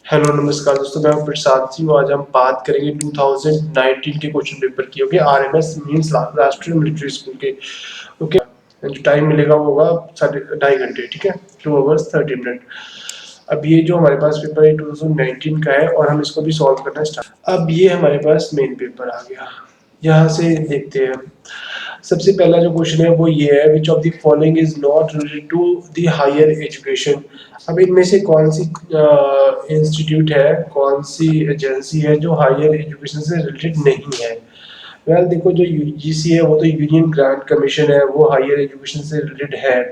Hello नमस्कार दोस्तों, मैं हूं प्रसाद सिंह। आज हम बात करेंगे 2019 के क्वेश्चन पेपर की। ओके, आरएमएस मींस राष्ट्रीय मिलिट्री स्कूल के। ओके, जो टाइम मिलेगा वो होगा 2.5 घंटे। ठीक है, 2 hours 30 मिनट। अब ये जो हमारे पास पेपर है 2019 का है और हम इसको भी सॉल्व करना स्टार्ट। अब ये हमारे पास मेन पेपर आ गया, यहाँ से देखते हैं। सबसे पहला जो क्वेश्चन है वो ये है, which of the following is not related to the higher education. अब इनमें से कौन सी इंस्टीट्यूट है, कौन सी एजेंसी है जो हायर एजुकेशन से रिलेटेड नहीं है। वेल देखो, जो यूजीसी है वो तो यूनियन ग्रांट कमीशन है, वो हायर एजुकेशन से रिलेटेड है,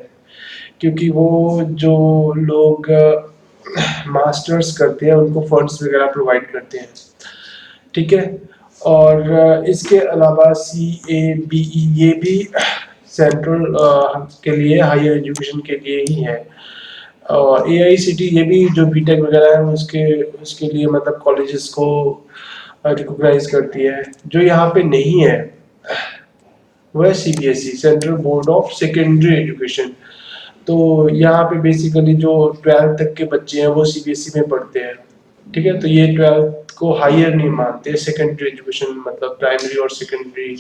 क्योंकि वो जो लोग मास्टर्स करते हैं उनको फंड्स वगैरह प्रोवाइड करते हैं। ठीक है, और इसके अलावा सी ए बी ई ये भी सेंट्रल के लिए, हायर एजुकेशन के लिए ही है। और ए आई सी टी ये भी जो बी टेक वगैरह है उसके उसके लिए मतलब कॉलेजेस को रिकॉग्नाइज करती है। जो यहाँ पे नहीं है वो है C B S E, central board of secondary education. तो यहाँ पे बेसिकली जो 12th तक के बच्चे हैं वो सीबीएसई में पढ़ते हैं। ठीक है, तो ये 12th को हायर नहीं मानते, सेकेंडरी एजुकेशन मतलब प्राइमरी और सेकेंडरी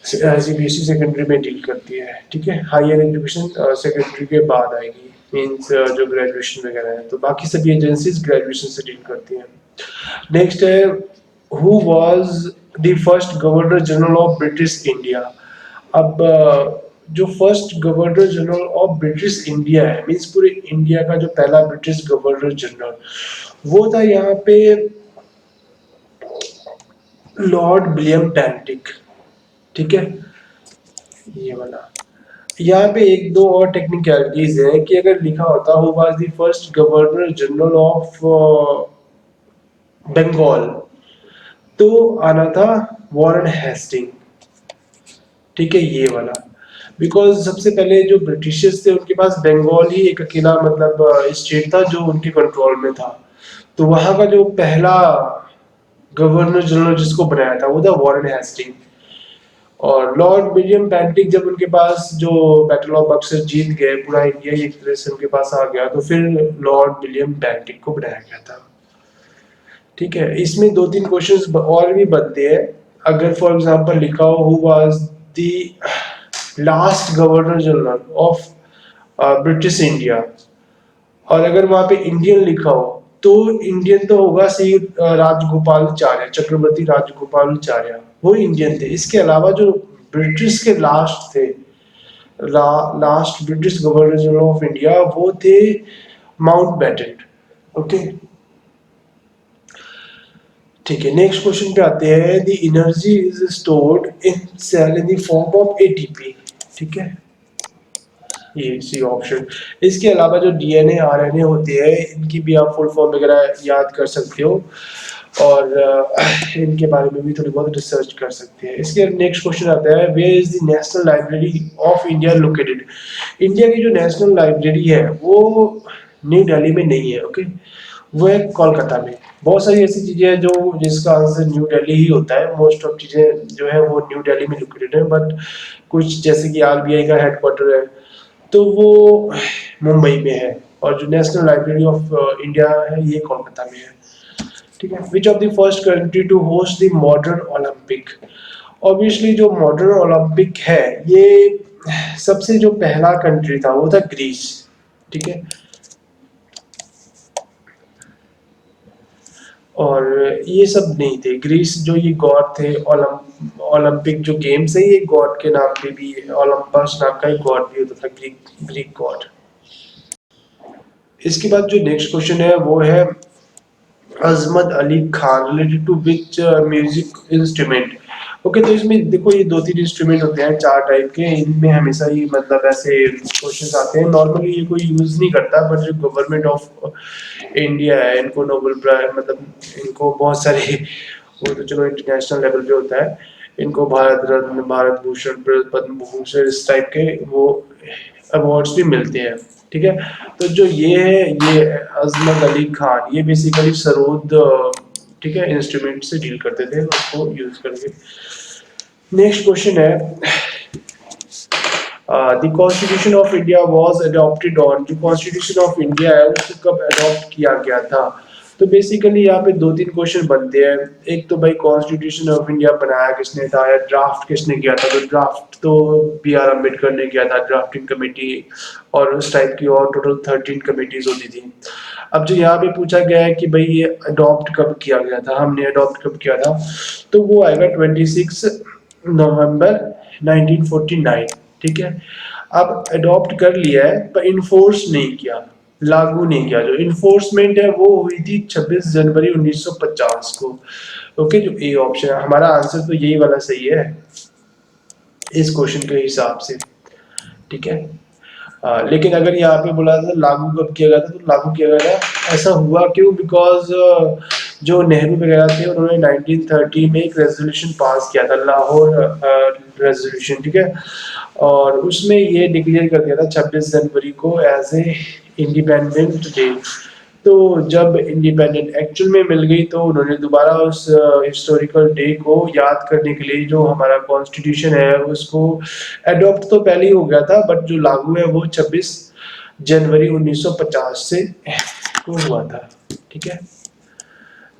सीबीएसई सेकेंडरी में डील करती है। ठीक है, हायर एजुकेशन सेकेंडरी के बाद आएगी, मींस जो ग्रेजुएशन वगैरह है। तो बाकी सभी एजेंसीज ग्रेजुएशन से डील करती हैं। नेक्स्ट है, who was the first governor general of British India. अब जो first governor general of British India है, मींस पूरे इंडिया का जो पहला ब्रिटिश गवर्नर जनरल, वो था यहाँ पे लॉर्ड विलियम बेंटिक। ठीक है, ये वाला। यहाँ पे एक दो और टेक्निकलिटीज है कि अगर लिखा होता who was the first governor general of Bengal, तो आना था वॉरेन हेस्टिंग। ठीक है, ये वाला। बिकॉज सबसे पहले जो ब्रिटिशर्स थे उनके पास बंगाल ही एक अकेला मतलब स्टेट था जो उनके कंट्रोल में था। तो वहां का जो पहला गवर्नर जनरल जिसको बनाया था वो था वॉरेन हेस्टिंग। और लॉर्ड विलियम बेंटिक जब उनके पास जो बैटल ऑफ बक्सर जीत गए, पूरा इंडिया ही एक तरह से उनके पास आ गया, तो फिर लॉर्ड विलियम बेंटिक को बनाया गया था। ठीक है, इसमें दो तीन क्वेश्चंस और भी बनते हैं। अगर फॉर एग्जांपल लिखा हो who was the last governor general of British India, और अगर वहां पे इंडियन लिखा हो तो इंडियन तो होगा सी राजगोपालाचार्य, चक्रवर्ती राजगोपालाचार्य, वो इंडियन थे। इसके अलावा जो ब्रिटिश के लास्ट थे, last British governor general of India, वो थे माउंट बैटन। ओके, ठीक है। नेक्स्ट क्वेश्चन पे आते हैं, the energy is stored in cell in the form of ATP. ठीक है, ये सी ऑप्शन। इसके अलावा जो डीएनए आरएनए होते हैं इनकी भी आप फुल फॉर्म वगैरह याद कर सकते हो, और इनके बारे में भी थोड़ी बहुत रिसर्च कर सकते हैं। इसके नेक्स्ट क्वेश्चन आता है, where is the national library of India located. India की जो नेशनल लाइब्रेरी है वो न्यू दिल्ली में नहीं है। ओके, वो है कोलकाता में। बहुत सारी ऐसी चीजें हैं जो जिसका आंसर न्यू दिल्ली ही होता है। मोस्ट ऑफ चीजें जो है वो न्यू दिल्ली में लोकेटेड है, बट कुछ जैसे कि आरबीआई का हेडक्वार्टर है तो वो मुंबई में है, और जो नेशनल लाइब्रेरी ऑफ इंडिया है ये कोलकाता में है। ठीक है, which of the first country to host the modern Olympic. Obviously जो मॉडर्न ओलंपिक है ये सबसे जो पहला कंट्री था वो था ग्रीस। ठीक है, और ये सब नहीं थे। ग्रीस जो ये गॉड थे, ओलंपिक जो गेम्स है ये गॉड के नाम पे भी, ओलंपस नाम का एक गॉड भी होता था, ग्रीक ग्रीक गॉड। इसके बाद जो नेक्स्ट क्वेश्चन है वो है, Azmat Ali Khan related to which music instrument. Okay, तो इसमें देखो ये दो तीन इंस्ट्रूमेंट होते हैं, चार टाइप के। इनमें हमेशा ही मतलब ऐसे क्वेश्चंस आते हैं। नॉर्मली ये कोई यूज नहीं करता, बट जो गवर्नमेंट ऑफ इंडिया है इनको नोबेल प्राइज मतलब इनको बहुत सारे, वो तो चलो इंटरनेशनल लेवल पे होता है, इनको भारत रत्न, भारत भूषण, पद्म भूषण, इस टाइप के वो अवार्ड्स भी मिलते हैं। ठीक है, तो जो ये है ये अजमत अली खान, ये बेसिकली सरोद, ठीक है, इंस्ट्रूमेंट से डील करते थे उसको यूज करके। नेक्स्ट क्वेश्चन है, the constitution of India was adopted on, जो कॉन्स्टिट्यूशन ऑफ इंडिया है उसको कब अडॉप्ट किया गया था। तो बेसिकली यहाँ पे दो तीन क्वेश्चन बनते हैं। एक तो भाई कॉन्स्टिट्यूशन ऑफ इंडिया बनाया किसने था या ड्राफ्ट किसने किया था, तो ड्राफ्ट तो बी आर अम्बेडकर ने किया था, ड्राफ्टिंग कमेटी, और उस टाइप की और टोटल 13 कमेटीज होती थी। अब जो यहाँ पे पूछा गया है कि भाई ये अडॉप्ट कब किया गया था, हमने अडॉप्ट कब किया था, तो वो आएगा 26 नवंबर 1949। ठीक है, अब अडॉप्ट कर लिया है पर इन्फोर्स नहीं किया, लागू नहीं किया। जो इन्फोर्समेंट है वो हुई थी 26 जनवरी 1950 को। ओके, जो ए ऑप्शन है हमारा आंसर तो यही वाला सही है इस क्वेश्चन के हिसाब से। ठीक है, लेकिन अगर यहाँ पे बोला था लागू कब किया गया था, तो लागू किया गया था, ऐसा हुआ क्यों, बिकॉज जो नेहरू वगैरह थे उन्होंने 1930 में एक रेजोल्यूशन पास किया था, लाहौर रेजोल्यूशन। ठीक है, और उसमें ये डिक्लेयर कर दिया था 26 जनवरी को एज ए इंडिपेंडेंट डे। तो जब इंडिपेंडेंट एक्चुअल में मिल गई तो उन्होंने दोबारा उस हिस्टोरिकल डे को याद करने के लिए जो हमारा कॉन्स्टिट्यूशन है उसको एडॉप्ट तो पहले ही हो गया था, बट जो लागू है वो 26 जनवरी 1950 से को हुआ था। ठीक है,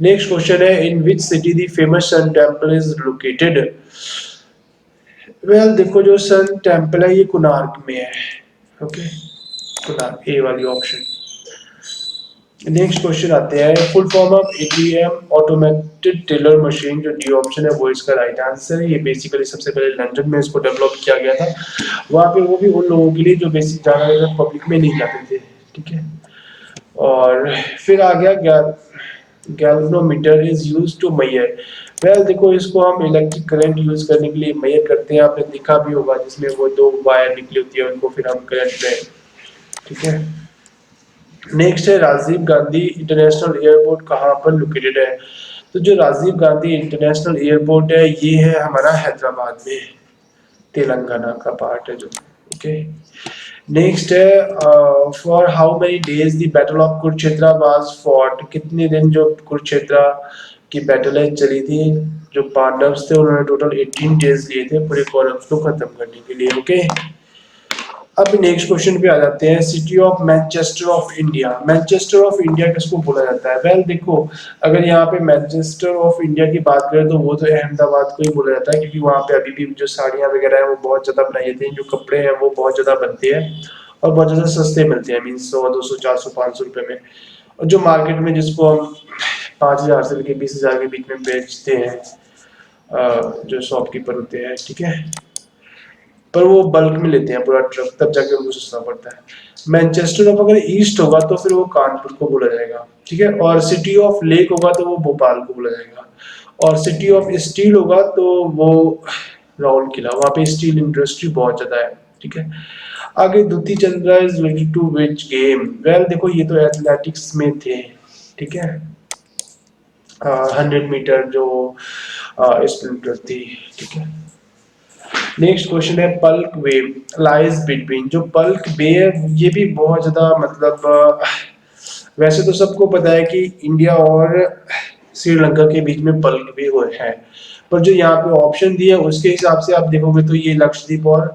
नेक्स्ट क्वेश्चन है in which city the famous sun temple is located. Well देखो, जो सन टेम्पल है ये कोणार्क में है। ओके, कोणार्क, ए वाली ऑप्शन। नेक्स्ट क्वेश्चन आते हैं, full form of ATM automated teller machine, जो डी ऑप्शन है वो इसका राइट आंसर है। ये बेसिकली सबसे पहले लंदन में इसको डेवलप किया गया था, वहाँ पे वो भी उन लोगों के लिए जो बेसिक जाना पब्लिक में नहीं जाते थे। ठीक है, और फिर आ गया galvanometer is used to measure. Well देखो, इसको हम इलेक्ट्रिक करंट यूज करने के लिए मेजर करते हैं, आपने देखा भी होगा जिसमें वो दो वायर निकली होती है उनको फिर हम करंट में। ठीक है, नेक्स्ट है राजीव गांधी इंटरनेशनल एयरपोर्ट कहाँ पर लोकेटेड है। तो जो राजीव गांधी इंटरनेशनल एयरपोर्ट है ये है हमारा हैदराबाद में, तेलंगाना का पार्ट है जो। ओके, नेक्स्ट है for how many days the battle of Kurukshetra was fought, कितने दिन जो कुरुक्षेत्र की बैटल है चली थी। जो पांडव्स थे उन्होंने टोटल 18 डेज लिए थे पूरे कौरव्स को खत्म करने के लिए। ओके, अब नेक्स्ट क्वेश्चन पे आ जाते हैं, city of Manchester of India. Manchester of India किसको बोला जाता है। वेल देखो, अगर यहाँ पे मैनचेस्टर ऑफ इंडिया की बात करें तो वो तो अहमदाबाद को ही बोला जाता है, क्योंकि वहाँ पे अभी भी जो साड़ियाँ वगैरह है वो बहुत ज्यादा बनाई जाती हैं, जो कपड़े हैं वो बहुत ज्यादा बनते हैं और बहुत ज्यादा सस्ते मिलते हैं, मीन 100, 200, 400, 500 रुपए में। और जो मार्केट में जिसको हम 5,000 से लेके 20,000 के बीच में बेचते हैं जो शॉपकीपर होते हैं। ठीक है, पर वो बल्क में लेते हैं पूरा ट्रक, तब जाके उनको सस्ता पड़ता है। मैनचेस्टर ऑफ अगर ईस्ट होगा तो फिर वो कानपुर को बोला जाएगा। ठीक है, और सिटी ऑफ लेक होगा तो वो भोपाल को बोला जाएगा, और सिटी ऑफ स्टील होगा तो वो राउल किला, वहां पे स्टील इंडस्ट्री बहुत ज्यादा है। ठीक है, आगे Dutee Chandra is related to which game. Well देखो, ये तो एथलेटिक्स में थे। ठीक है, 100 मीटर जो स्प्रिंटर थी। ठीक है, नेक्स्ट क्वेश्चन है पल्क वे लाइज बिटवीन। जो पल्क वे है ये भी बहुत ज्यादा मतलब वैसे तो सबको पता है कि इंडिया और श्रीलंका के बीच में पल्क वे है, पर जो यहाँ पे ऑप्शन दिए उसके हिसाब से आप देखोगे तो ये लक्षद्वीप और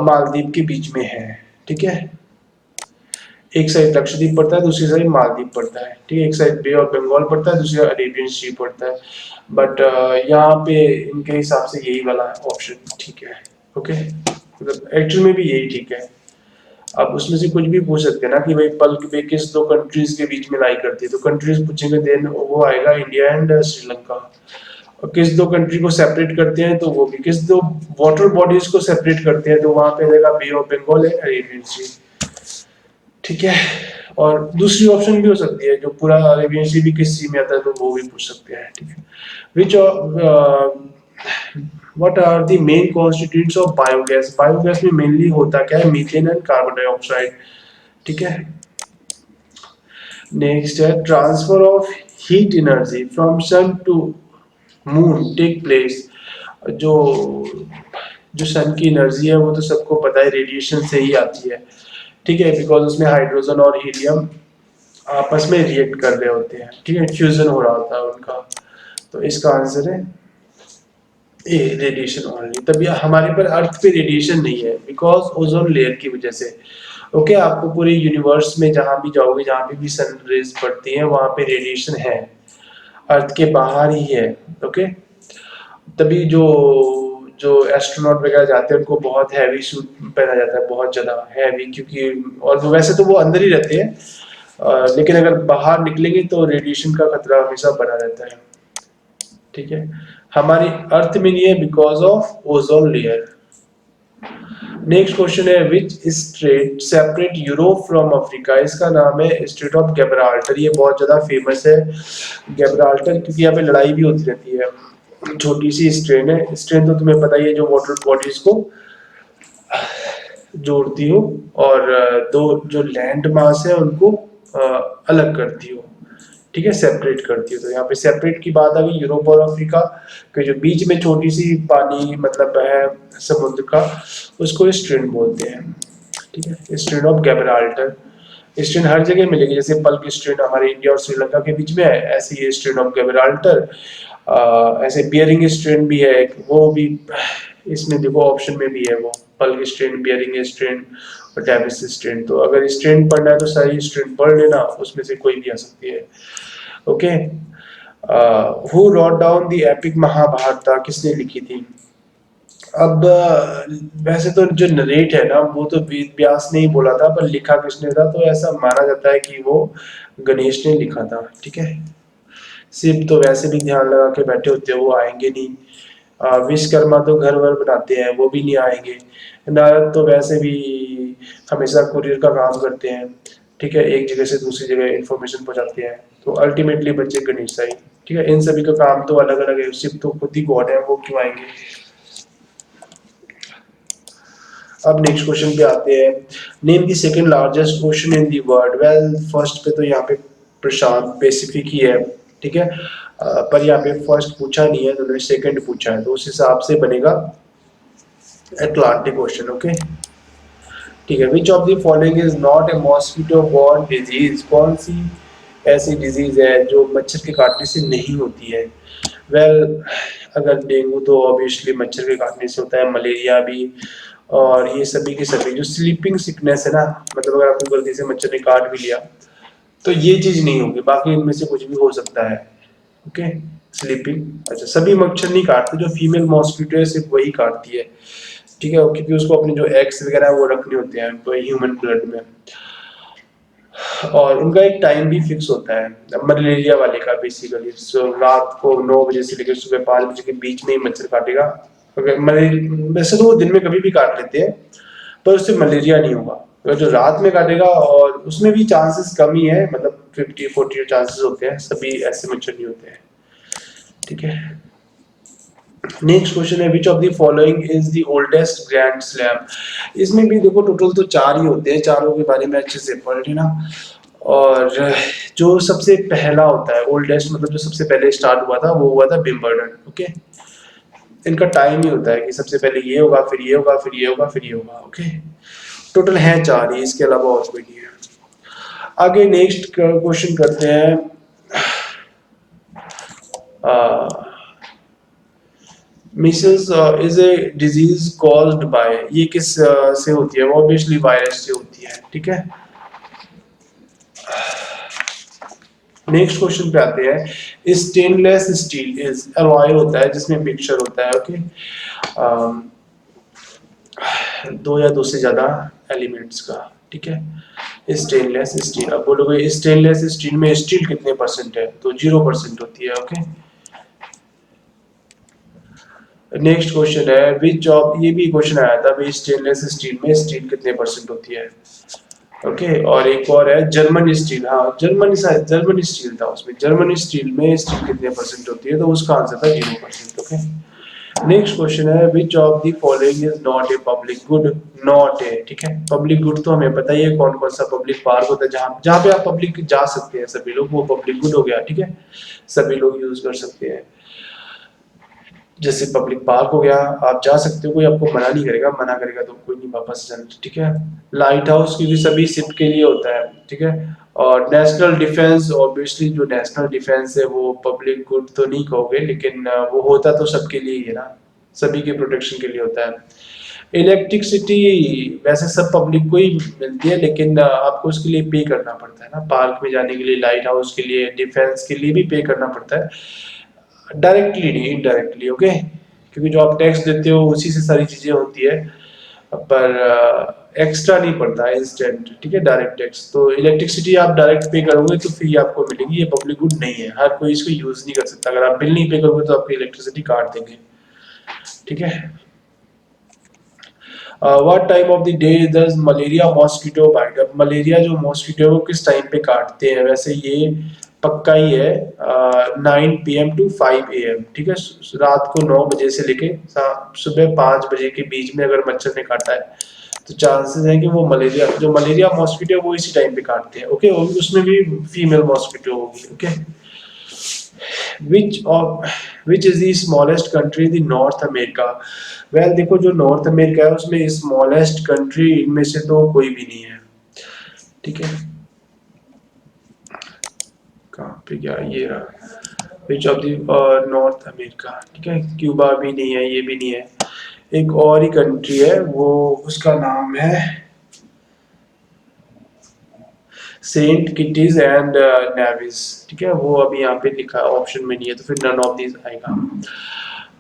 मालदीव के बीच में है। ठीक है, एक साइड लक्षद्वीप पड़ता है, दूसरी साइड मालदीव पड़ता है। ठीक है, एक साइड बे ऑफ बंगाल पड़ता है, दूसरी साइड अरेबियन सी पड़ता है, बट यहाँ पे इनके हिसाब से यही वाला ऑप्शन ठीक है। ओके, मतलब एक्चुअल में भी यही ठीक है। अब उसमें से कुछ भी पूछ सकते हैं ना कि भाई पल्क वे किस दो कंट्रीज के बीच में लाई करती है, तो कंट्रीज पूछेंगे देन वो आएगा इंडिया एंड श्रीलंका। और किस दो कंट्री को सेपरेट करते हैं तो वो भी, किस दो वाटर बॉडीज को सेपरेट करते हैं तो वहां पे रहेगा बे ऑफ बंगाल एंड अरेबियन सी। ठीक है, और दूसरी ऑप्शन भी हो सकती है जो पूरा अरेबियन सी भी किस सी में आता है तो वो भी पूछ सकते हैं। ठीक है, which what are the main constituents of biogas. Biogas में मेनली होता क्या है, मीथेन एंड कार्बन डाइऑक्साइड। ठीक है, नेक्स्ट है transfer of heat energy from sun to moon take place. जो जो सन की एनर्जी है वो तो सबको पता है रेडिएशन से ही आती है। ठीक है, बिकॉज उसमें हाइड्रोजन और हीलियम आपस में रिएक्ट कर रहे होते हैं। ठीक है, फ्यूजन हो रहा होता है उनका, तो इसका आंसर है ए रेडिएशन ओनली, तभी हमारे पर अर्थ पे रेडिएशन नहीं है बिकॉज ओजोन लेयर की वजह से। ओके आपको पूरे यूनिवर्स में जहां भी जाओगे, जहां पे भी सन रेज पड़ती है वहां पे रेडिएशन है, अर्थ के बाहर ही है। ओके तभी जो जो एस्ट्रोनॉट वगैरह जाते हैं उनको बहुत हैवी सूट पहना जाता है, बहुत ज्यादा हैवी, क्योंकि और वो वैसे तो वो अंदर ही रहते हैं, लेकिन अगर बाहर निकलेंगे तो रेडिएशन का खतरा हमेशा बना रहता है। ठीक है हमारी अर्थ में नहीं है because of ozone layer. Next question है which strait separate Europe from Africa, इसका नाम है स्ट्रेट ऑफ गैब्राल्टर। ये बहुत ज्यादा फेमस है गैब्राल्टर, क्योंकि यहाँ पे लड़ाई भी होती रहती है। छोटी सी स्ट्रेन है, स्ट्रेन तो तुम्हें पता ही है, जो वाटर बॉडीज को जोड़ती हो और दो जो लैंड मास है उनको अलग करती हो, ठीक है सेपरेट करती है। तो यहाँ पे सेपरेट की बात आ गई यूरोप और अफ्रीका के जो बीच में छोटी सी पानी मतलब है समुद्र का, उसको स्ट्रेन बोलते हैं। ठीक है स्ट्रेन ऑफ गैब्राल्टर। स्ट्रेन हर जगह मिलेगी, जैसे पल्क स्ट्रेन हमारे इंडिया और श्रीलंका के बीच में है, ऐसे ये स्ट्रेन ऑफ गैब्राल्टर। ऐसे बियरिंग स्ट्रेन भी है एक, वो भी इसमें देखो ऑप्शन में भी है वो, पल्क स्ट्रेन, बियरिंग स्ट्रेन और डेविस स्ट्रेन। तो अगर स्ट्रेन पढ़ना है तो सारी स्ट्रेन पढ़ लेना, उसमें से कोई भी आ सकती है। Okay who wrote down the epic Mahabharata, किसने लिखी थी? अब वैसे तो जो नरेट है ना वो तो वेद व्यास ने ही बोला था, पर लिखा किसने था? तो ऐसा माना जाता है कि वो गणेश ने लिखा था। ठीक है शिव तो वैसे भी ध्यान लगा के बैठे होते हैं, वो आएंगे नहीं। विश्वकर्मा तो घर वर बनाते हैं, वो भी नहीं आएंगे। नारद तो वैसे भी हमेशा कुरियर का काम करते हैं, ठीक है एक जगह से दूसरी जगह इंफॉर्मेशन पहुंचाते हैं। तो अल्टीमेटली बच्चे गणेश ही, ठीक है इन सभी का काम तो अलग अलग है, शिव तो खुद ही गॉड है, वो क्यों आएंगे। अब नेक्स्ट क्वेश्चन पे आते हैं, name the second largest ocean in the world. Well first पे तो यहाँ पे प्रशांत पैसिफिक ही है, ठीक है पर यहाँ पे फर्स्ट पूछा नहीं है, तो उन्होंने सेकंड पूछा है, तो उस हिसाब से बनेगा अटलांटिक ओशन। ओके ठीक है which of the following is not a mosquito borne disease, कौन सी ऐसी डिजीज है जो मच्छर के काटने से नहीं होती है? वेल अगर डेंगू तो ऑब्वियसली मच्छर के काटने से होता है, मलेरिया भी, और ये सभी के सभी जो स्लीपिंग सिकनेस है ना, मतलब अगर आपको गलती से मच्छर ने काट भी लिया तो ये चीज नहीं होगी, बाकी इनमें से कुछ भी हो सकता है। ओके स्लीपिंग, अच्छा सभी मच्छर नहीं काटते, जो फीमेल मॉस्किटो है सिर्फ वही काटती है, ठीक है क्योंकि उसको अपने जो एग्स वगैरह वो रखने होते हैं तो ह्यूमन ब्लड में, और उनका एक टाइम भी फिक्स होता है मलेरिया वाले का बेसिकली। सो रात को 9 बजे से लेकर सुबह 5 बजे के बीच में ही मच्छर काटेगा। अगर वैसे तो वो दिन में कभी भी काट लेते हैं, पर उससे मलेरिया नहीं होगा। अगर जो रात में काटेगा, और उसमें भी चांसेस कम ही है, मतलब 50-40 चांसेस होते हैं, सभी ऐसे मच्छर नहीं होते हैं। ठीक है नेक्स्ट क्वेश्चन है which of the following is the oldest grand slam. इसमें भी देखो टोटल तो 4 ही होते हैं, चारों के बारे में अच्छे से पढ़ लेना। और जो सबसे पहला होता है ओल्डेस्ट, मतलब जो सबसे पहले स्टार्ट हुआ था वो हुआ था विंबलडन। ओके इनका टाइम ही होता है कि सबसे पहले ये होगा, फिर ये होगा, फिर ये होगा, फिर ये होगा। ओके टोटल है 4 ही, इसके अलावा और कोई नहीं है। आगे नेक्स्ट क्वेश्चन करते हैं, Meselson is a disease caused by, ये किस से होती है? वो ऑब्वियसली वायरस से होती है। ठीक है नेक्स्ट क्वेश्चन पे आते हैं, स्टेनलेस स्टील इज अलॉय होता है जिसमें मिक्सचर होता है। ओके दो या दो से ज्यादा एलिमेंट्स का। ठीक है स्टेनलेस स्टील, अब बोलोगे स्टेनलेस स्टील में स्टील कितने परसेंट है? तो 0% होती है। ओके नेक्स्ट क्वेश्चन है विच ऑफ, ये भी क्वेश्चन आया था भाई स्टेनलेस स्टील में स्टील कितने परसेंट होती है। ओके और एक और है जर्मन स्टील, हाँ जर्मन स्टील था, उसमें जर्मन स्टील में स्टील कितने परसेंट होती है? तो उसका आंसर था 0%। ओके नेक्स्ट क्वेश्चन है which of the following is not a public good, not a, ठीक है पब्लिक गुड तो हमें पता ही है कौन कौन सा पब्लिक पार्क होता है, जहाँ जहाँ पे आप पब्लिक जा सकते हैं सभी लोग, वो पब्लिक गुड हो गया। ठीक है सभी लोग यूज कर सकते हैं, जैसे पब्लिक पार्क हो गया, आप जा सकते हो, कोई आपको मना नहीं करेगा, मना करेगा तो कोई नहीं वापस जाना। ठीक है लाइट हाउस की भी सभी शिफ्ट के लिए होता है। ठीक है और नेशनल डिफेंस, ऑब्वियसली जो नेशनल डिफेंस है वो पब्लिक गुड तो नहीं कहोगे, लेकिन वो होता तो सबके लिए ही है ना, सभी के प्रोटेक्शन के लिए होता है। इलेक्ट्रिसिटी वैसे सब पब्लिक को ही मिलती है, लेकिन आपको उसके लिए पे करना पड़ता है ना, पार्क में जाने के लिए, लाइट हाउस के लिए, डिफेंस के लिए भी पे करना पड़ता है, डायरेक्टली नहीं, इनडायरेक्टली। ओके, क्योंकि जो आप टैक्स देते हो उसी से सारी चीजें होती है, पर एक्स्ट्रा नहीं पड़ता है इंस्टेंट, ठीक है, डायरेक्ट टैक्स। तो इलेक्ट्रिसिटी आप डायरेक्ट पे करोगे तो फ्री आपको मिलेगी, ये पब्लिक गुड नहीं है, हर कोई इसको यूज नहीं कर सकता। अगर आप बिल नहीं पे करोगे तो आपकी इलेक्ट्रिसिटी काट देंगे, ठीक है। What time of the day does malaria mosquito bite? अब मलेरिया जो मॉस्किटो है वो किस टाइम पे काटते हैं? वैसे ये पक्का ही है 9 PM to 5 AM, ठीक है, रात को 9 बजे से लेके सुबह 5 बजे के बीच में अगर मच्छर ने काटा है तो चांसेस है कि वो मलेरिया, जो मलेरिया मॉस्किटो वो इसी टाइम पे काटते हैं। ओके, उसमें भी फीमेल मॉस्किटो होगी। Okay, which of which is the smallest country in the North America? well देखो, जो नॉर्थ अमेरिका है उसमें स्मॉलेस्ट कंट्री इनमें से तो कोई भी नहीं है, ठीक है। कहाँ पे गया ये रहा, विच ऑफ द नॉर्थ अमेरिका, ठीक है, क्यूबा भी नहीं है, ये भी नहीं है। एक और ही कंट्री है, वो उसका नाम है सेंट किटीज एंड नेविस, ठीक है, वो अभी यहाँ पे लिखा ऑप्शन में नहीं है, तो फिर नन ऑफ दीज आएगा।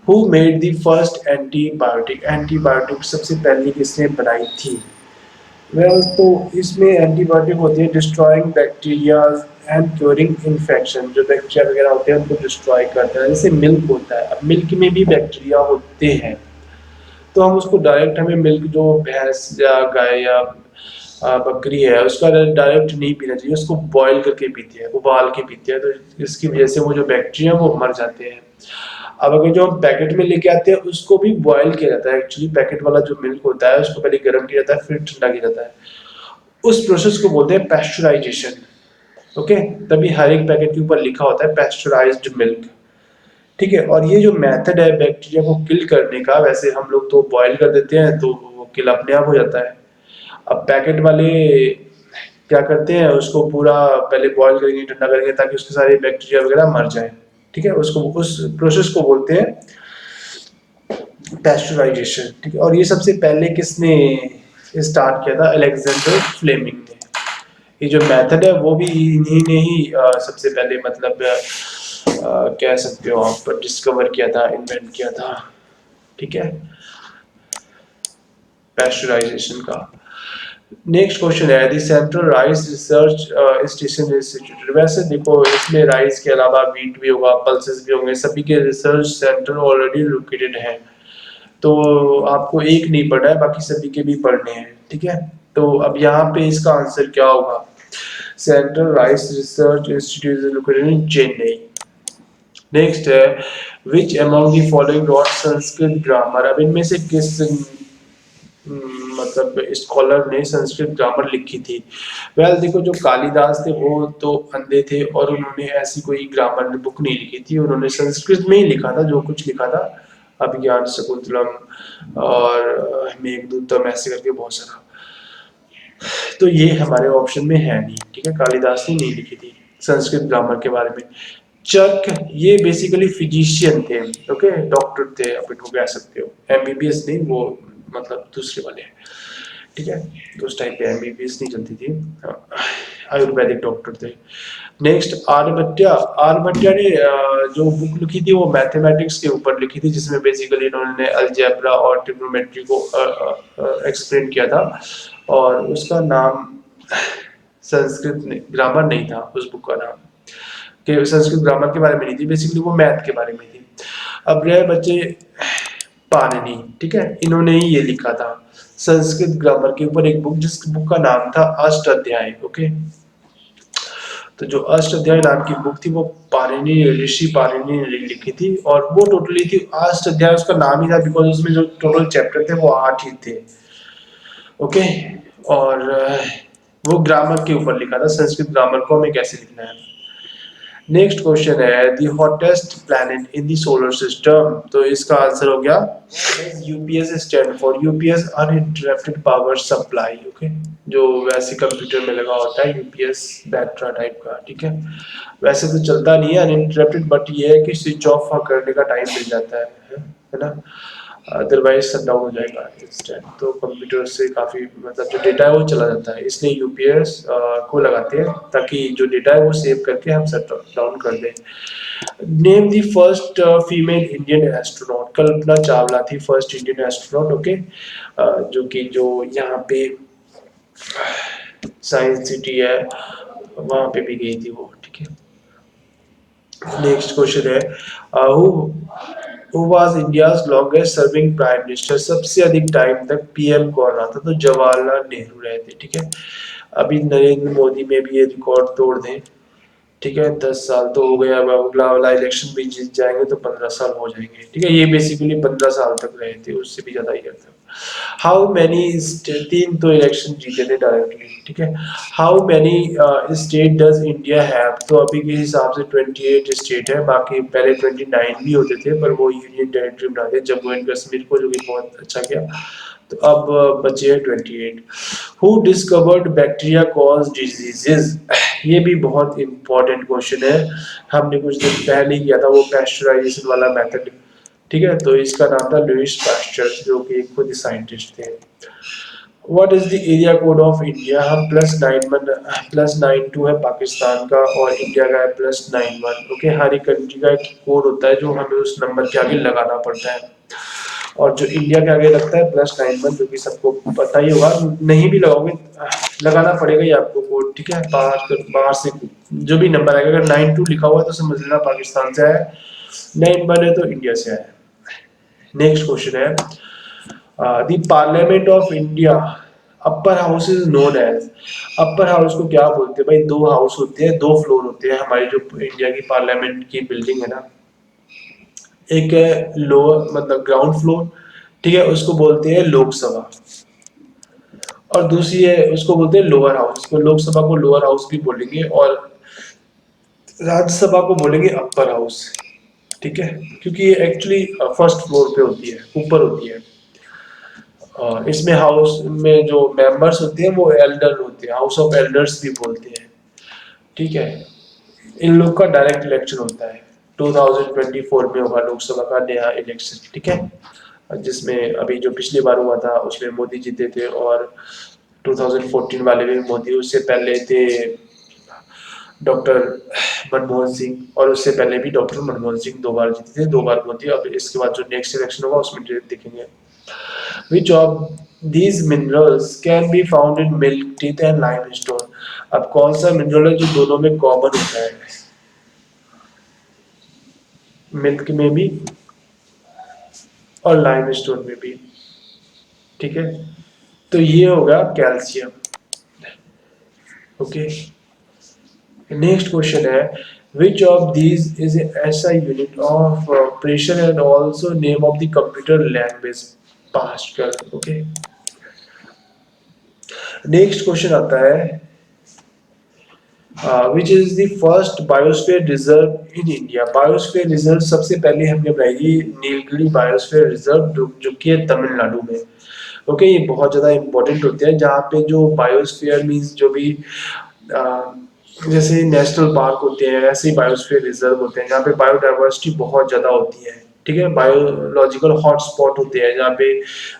Who made the first antibiotic? Antibiotic सबसे पहले किसने बनाई थी? तो इसमें एंटीबायोटिक होती है destroying bacteria and curing infection, जो बैक्टीरिया वगैरह होते हैं उनको डिस्ट्रॉय करता है। जैसे मिल्क होता है, अब मिल्क में भी बैक्टीरिया होते हैं, तो हम उसको डायरेक्ट, हमें मिल्क जो भैंस या गाय या बकरी है उसका डायरेक्ट नहीं पीना चाहिए, उसको बॉईल करके पीते हैं, उबाल के पीते हैं, तो इसकी वजह से वो जो बैक्टीरिया वो मर जाते हैं। अब अगर जो हम पैकेट में लेके आते हैं उसको भी बॉईल किया जाता है, एक्चुअली पैकेट वाला जो मिल्क होता है उसको पहले गर्म किया जाता है फिर ठंडा किया जाता है, उस प्रोसेस को बोलते हैं पैस्चराइजेशन। ओके, तभी हर एक पैकेट के ऊपर लिखा होता है पैस्चराइज्ड मिल्क, ठीक है। और ये जो मेथड है बैक्टीरिया को किल करने का, वैसे हम लोग तो बॉईल कर देते हैं तो वो किल अपने आप हो जाता है। अब पैकेट वाले क्या करते हैं, उसको पूरा पहले बॉईल करेंगे, ठंडा करेंगे ताकि उसके सारे बैक्टीरिया वगैरह मर जाए, ठीक है, उसको उस प्रोसेस को बोलते हैं पैस्चराइजेशन, ठीक है। और ये सबसे पहले किसने स्टार्ट किया था? अलेक्जेंडर फ्लेमिंग ने। ये जो मेथड है वो भी इन्हीं ने ही सबसे पहले, मतलब कह सकते हो आप, डिस्कवर किया था, इन्वेंट किया था, ठीक है, पैस्चराइजेशन का। नेक्स्ट क्वेश्चन है the central rice research station is situated. वैसे देखो, इसमें राइस के अलावा वीट भी होगा, पल्सेस भी होंगे, सभी के रिसर्च सेंटर ऑलरेडी लोकेटेड हैं, तो आपको एक नहीं पढ़ना है, बाकी सभी के भी पढ़ने हैं, ठीक है। तो अब यहाँ पे इसका आंसर क्या होगा? Central rice research institute is located in Chennai. Next है which among the following wrote Sanskrit grammar. अब इनमें से किस मतलब स्कॉलर ने संस्कृत ग्रामर लिखी थी? देखो, जो कालिदास थे वो तो अंधे थे और उन्होंने ऐसी कोई ग्रामर बुक नहीं लिखी थी, उन्होंने संस्कृत में ही लिखा था जो कुछ लिखा था, अभिज्ञान शकुंतलम और मेघदूतम, ऐसे करके बहुत सारा। तो ये हमारे ऑप्शन में है नहीं, ठीक है, कालिदास ने नहीं लिखी थी संस्कृत ग्रामर के बारे में। चर्क, ये बेसिकली फिजिशियन थे, ओके, डॉक्टर थे, आप इनको कह सकते हो, एमबीबीएस नहीं, वो मतलब दूसरे वाले, ठीक है, तो उस टाइम पे एमबीबीएस नहीं चलती थी, आयुर्वेदिक डॉक्टर थे। नेक्स्ट आर्यभट्ट। आर्यभट्ट ने जो बुक लिखी थी वो मैथमेटिक्स के ऊपर लिखी थी, जिसमें बेसिकली इन्होंने अलजेब्रा और ट्रिग्नोमेट्री को एक्सप्लेन किया था, और उसका नाम संस्कृत ग्रामर नहीं था, उस बुक का नाम कि संस्कृत ग्रामर के बारे में नहीं थी, बेसिकली वो मैथ के बारे में थी। अब रहे बच्चे पाणिनि, ठीक है, इन्होंने ही ये लिखा था संस्कृत ग्रामर के ऊपर एक बुक, जिस बुक का नाम था अष्टाध्यायी। ओके, तो जो अष्टाध्यायी नाम की बुक थी वो पाणिनि, ऋषि पाणिनि ने लिखी थी, और वो टोटली थी अष्टाध्यायी, उसका नाम ही था बिकॉज उसमें जो टोटल चैप्टर थे वो 8 ही थे। ओके, और वो ग्रामर के ऊपर लिखा था, संस्कृत ग्रामर को हमें कैसे लिखना है। नेक्स्ट क्वेश्चन है the hottest planet in the solar system, तो इसका आंसर हो गया UPS stand for, UPS uninterrupted power supply. Okay, जो वैसे कंप्यूटर में लगा होता है यूपीएस बैटरा टाइप का, ठीक है, वैसे तो चलता नहीं है अनइंटरप्टेड, बट ये है कि स्विच ऑफ करने का टाइम मिल जाता है ना। अदरवाइज शट डाउन हो जाएगा इंस्टेंट। तो कंप्यूटर से काफ़ी मतलब जो डेटा है वो चला जाता है, इसलिए यूपीएस को लगाते हैं ताकि जो डेटा है वो सेव करके हम शट डाउन कर दें। Name the first female Indian astronaut. Kalpana Chawla थी फर्स्ट इंडियन एस्ट्रोनॉट। ओके, जो यहाँ पे साइंस सिटी है वहाँ पे भी गई थी वो। ठीक है, नेक्स्ट क्वेश्चन है who was India's longest serving prime minister. सबसे अधिक टाइम तक पीएम कौन रहा था? तो जवाहरलाल नेहरू रहे थे। ठीक है, अभी नरेंद्र मोदी में भी ये रिकॉर्ड तोड़ दें। ठीक है, 10 साल तो हो गया, अब अगला वाला इलेक्शन भी जीत जाएंगे तो 15 साल हो जाएंगे। ठीक है, ये बेसिकली 15 साल तक रहे थे, उससे भी ज्यादा ईयर था। हाउ मैनी, 3 तो इलेक्शन जीते थे डायरेक्टली। ठीक है, how many state does India have. तो अभी के हिसाब से 28 स्टेट है, बाकी पहले 29 भी होते थे पर वो यूनियन टेरिटरी बना दिया जम्मू एंड कश्मीर को, जो कि बहुत अच्छा किया। तो अब बचे हैं 28। Who discovered bacteria cause diseases. ये भी बहुत इंपॉर्टेंट क्वेश्चन है, हमने कुछ दिन पहले किया था वो पैस्चराइजेशन वाला मेथड। ठीक है, तो इसका नाम था लुइस पास्चर, जो कि खुद साइंटिस्ट थे। What is the area code of India. हम +9 है पाकिस्तान का, और इंडिया का है +91। ओके, हर एक कंट्री का एक कोड होता है जो हमें उस नंबर के आगे लगाना पड़ता है, और जो इंडिया के आगे लगता है +91, जो कि सबको पता ही होगा। नहीं भी लगाओगे लगाना पड़ेगा ही आपको कोड। ठीक है, बाहर से जो भी नंबर आएगा, अगर 92 लिखा हुआ है तो समझ लेना पाकिस्तान से आया है, 91 है तो इंडिया से आया है। नेक्स्ट क्वेश्चन है the parliament of India upper house is known as. Upper house को क्या बोलते हैं भाई? 2 हाउस होते हैं, 2 फ्लोर होते हैं हमारी जो इंडिया की पार्लियामेंट की बिल्डिंग है ना। एक है लोअर मतलब ग्राउंड फ्लोर, ठीक है, उसको बोलते हैं लोकसभा, और दूसरी है उसको बोलते हैं लोअर हाउस। इसको लोकसभा को लोअर हाउस भी बोलेंगे, और राज्यसभा को बोलेंगे अपर हाउस। ठीक है, क्योंकि ये एक्चुअली फर्स्ट फ्लोर पे होती है, ऊपर होती है। इसमें हाउस में जो मेंबर्स होते हैं वो एल्डर होते हैं, हाउस ऑफ एल्डर्स भी बोलते हैं। ठीक है, इन लोग का डायरेक्ट इलेक्शन होता है। 2024 में होगा लोकसभा का नया इलेक्शन। ठीक है, जिसमें अभी जो पिछली बार हुआ था उसमें मोदी जीते थे, और 2014 वाले में मोदी, उससे पहले थे डॉक्टर मनमोहन सिंह, और उससे पहले भी डॉक्टर मनमोहन सिंह 2 बार जीते थे, 2 बार मोदी। अब इसके बाद जो नेक्स्ट इलेक्शन होगा उसमें देखेंगे। Which of these minerals can be found in milk, teeth and limestone? अब कौन सा मिनरल है जो दोनों में कॉमन होता है? मिल्क में भी और लाइमस्टोन में भी। ठीक है, तो ये होगा कैल्शियम। ओके, नेक्स्ट क्वेश्चन है which of these is a SI unit of pressure and also name of the computer language Pascal। Okay, next question आता है which is the first biosphere reserve in India। Biosphere reserve सबसे पहले हमने बनाई थी Nilgiri biosphere reserve, जो कि है तमिलनाडु में। ओके, ये बहुत ज़्यादा इंपॉर्टेंट होते हैं, जहाँ पे जो बायोस्फीयर मीन्स जो भी जैसे नेशनल पार्क होते हैं ऐसे ही बायोस्फीयर रिजर्व होते हैं, जहाँ पे बायोडाइवर्सिटी बहुत ज़्यादा होती है। ठीक है, बायोलॉजिकल हॉटस्पॉट होते हैं जहाँ पे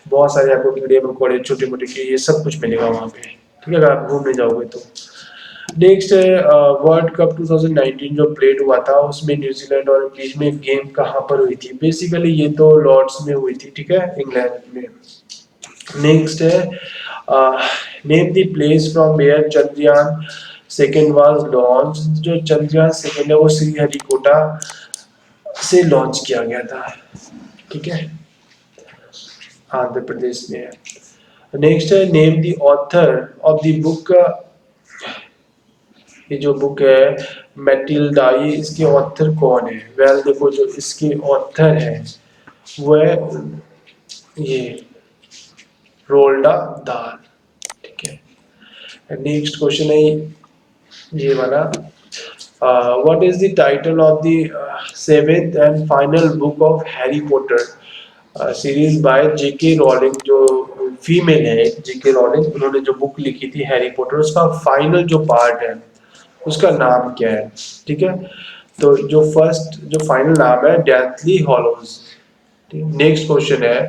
बहुत सारे आपको कीड़े मकोड़े छोटे मोटे कीड़े ये सब कुछ मिलेगा वहाँ पे। ठीक है, अगर आप घूमने जाओगे तो। नेक्स्ट है वर्ल्ड कप 2019 जो प्लेड हुआ था, उसमें न्यूजीलैंड और बीच में गेम कहाँ पर हुई थी? बेसिकली ये तो लॉर्ड्स में हुई थी। ठीक है, इंग्लैंड में। नेक्स्ट है name the place from where Chandrayaan second was launch. जो चंद्रयान सेकेंड है वो श्रीहरिकोटा से लॉन्च किया गया था। ठीक है, आंध्र प्रदेश में है। नेक्स्ट है name the author of the book. ये जो बुक है मैटिल्डा, ये इसके ऑथर कौन है? वेल देखो, जो इसके ऑथर है वो है ये रोल्डा दाल। ठीक है, नेक्स्ट क्वेश्चन है ये वाला what is the title of the 7th and final book of Harry Potter series by JK Rowling. जो फीमेल है जेके रॉलिंग, उन्होंने जो बुक लिखी थी हैरी पॉटर, उसका फाइनल जो पार्ट है उसका नाम क्या है? ठीक है, तो जो फाइनल नाम है डेथली हॉलोज। नेक्स्ट क्वेश्चन है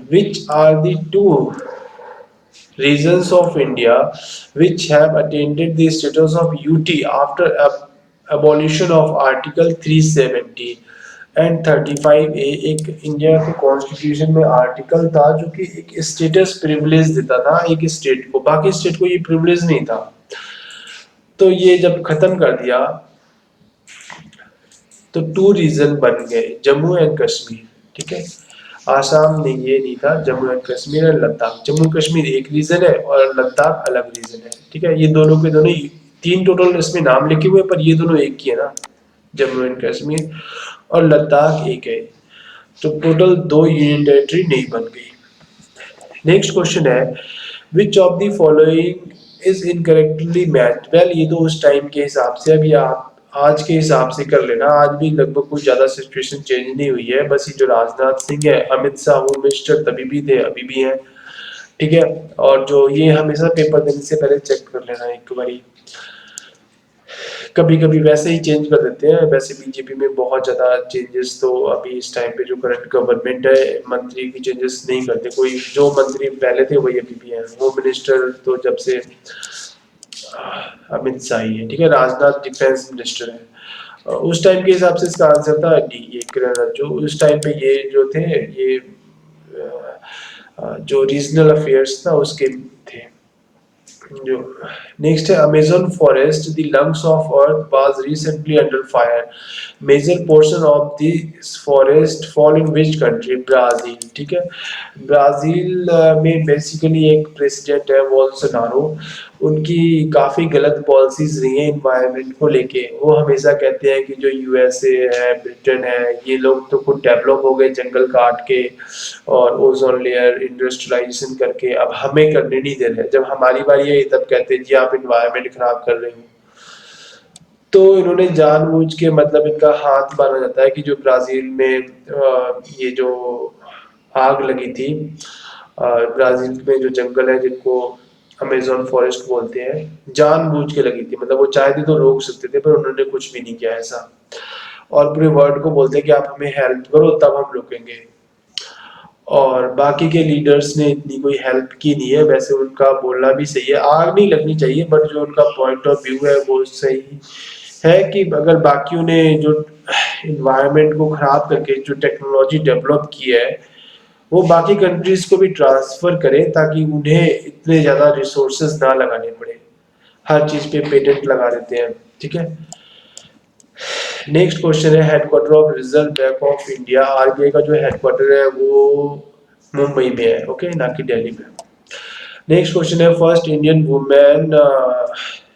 which are the two regions of India which have attained the status of UT after abolition of Article 370 and 35A एक इंडिया के कॉन्स्टिट्यूशन में आर्टिकल था जो कि एक स्टेटस प्रिविलेज देता था एक स्टेट को, बाकी स्टेट को ये प्रिविलेज नहीं था। तो ये जब खत्म कर दिया तो टू रीजन बन गए, जम्मू एंड कश्मीर, ठीक है। आसाम में ये नहीं था, जम्मू एंड कश्मीर और लद्दाख। जम्मू कश्मीर एक रीजन है और लद्दाख अलग रीजन है, ठीक है। ये दोनों के दोनों तीन टोटल इसमें नाम लिखे हुए, पर ये दोनों एक ही है ना, जम्मू एंड कश्मीर और लद्दाख एक है। तो टोटल दो यूनियन टेरिटरी नहीं बन गई। नेक्स्ट क्वेश्चन है which of the following is incorrectly matched. Well ये तो उस टाइम के हिसाब से, अभी आप आज के हिसाब से कर लेना, आज भी लगभग कुछ ज्यादा सिचुएशन चेंज नहीं हुई है। बस ये जो राजनाथ सिंह है, अमित शाह होम मिनिस्टर तभी भी थे अभी भी हैं, ठीक है। और जो ये हमेशा पेपर देने से पहले चेक कर लेना एक बारी, कभी कभी वैसे ही चेंज कर देते हैं। वैसे बीजेपी में बहुत ज्यादा चेंजेस तो अभी इस टाइम पे जो करंट गवर्नमेंट है, मंत्री भी चेंजेस नहीं करते, कोई जो मंत्री पहले थे वही अभी भी है। होम मिनिस्टर तो जब से अमित शाह ही है, ठीक है। राजनाथ डिफेंस मिनिस्टर है। उस टाइम के हिसाब से इसका आंसर था डी, ये किरण रिजिजू। उस टाइम पे ये जो थे, ये जो रीजनल अफेयर्स था उसके थे। जो नेक्स्ट है Amazon forest the lungs of earth was recently under fire, major portion of this forest fall in which country. Brazil, ठीक है। ब्राजील में बेसिकली एक प्रेसिडेंट है बोल्सोनारो, उनकी काफी गलत पॉलिसीज रही हैं इन्वायरमेंट को लेके। वो हमेशा कहते हैं कि जो यूएसए है, ब्रिटेन है, ये लोग तो खुद डेवलप हो गए जंगल काट के और ओजोन लेयर इंडस्ट्रियलाइजेशन करके, अब हमें करने नहीं दे रहे। जब हमारी बारी है तब कहते हैं जी आप इन्वायरमेंट खराब कर रहे हो। तो इन्होंने जानबूझ के, मतलब इनका हाथ माना जाता है कि जो ब्राजील में ये जो आग लगी थी, ब्राजील में जो जंगल है जिनको अमेजोन फॉरेस्ट बोलते हैं, जानबूझ के लगी थी। मतलब वो चाहते तो रोक सकते थे पर उन्होंने कुछ भी नहीं किया ऐसा, और पूरे वर्ल्ड को बोलते हैं कि आप हमें हेल्प करो तब हम रुकेंगे। और बाकी के लीडर्स ने इतनी कोई हेल्प की नहीं है। वैसे उनका बोलना भी सही है, आग नहीं लगनी चाहिए, बट जो उनका पॉइंट ऑफ व्यू है वो सही है कि अगर बाकियों ने जो इन्वायरमेंट को खराब करके जो टेक्नोलॉजी डेवलप की है वो बाकी कंट्रीज को भी ट्रांसफर करें, ताकि उन्हें इतने ज्यादा रिसोर्सेज ना लगाने पड़े। हर चीज पे पेटेंट लगा देते हैं, ठीक है। नेक्स्ट क्वेश्चन है headquarter of reserve bank of India. RBI का जो हेडक्वार्टर है वो मुंबई में है, ओके, ना कि दिल्ली में। नेक्स्ट क्वेश्चन है first Indian women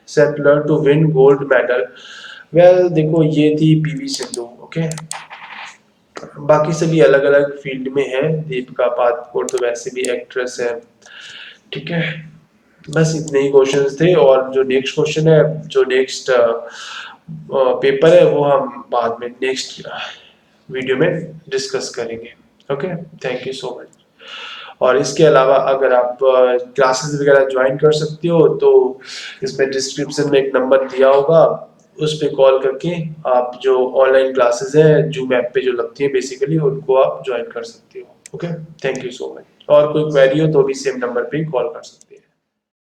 settler to win gold medal. Well देखो ये थी पीवी सिंधु, ओके। बाकी सभी अलग अलग फील्ड में है। दीपिका पादुकोण तो वैसे भी एक्ट्रेस है, ठीक है। बस इतने ही क्वेश्चंस थे। और जो नेक्स्ट क्वेश्चन है, जो नेक्स्ट पेपर है वो हम बाद में नेक्स्ट वीडियो में डिस्कस करेंगे, okay. Thank you so much. और इसके अलावा अगर आप क्लासेस वगैरह ज्वाइन कर सकते हो तो इसमें डिस्क्रिप्शन में एक नंबर दिया होगा, उस पे कॉल करके आप जो ऑनलाइन क्लासेस हैं जूम ऐप पे जो लगती है बेसिकली उनको आप ज्वाइन कर सकते हो, okay. Thank you so much. और कोई क्वेरी हो तो भी सेम नंबर पे कॉल कर सकते हैं।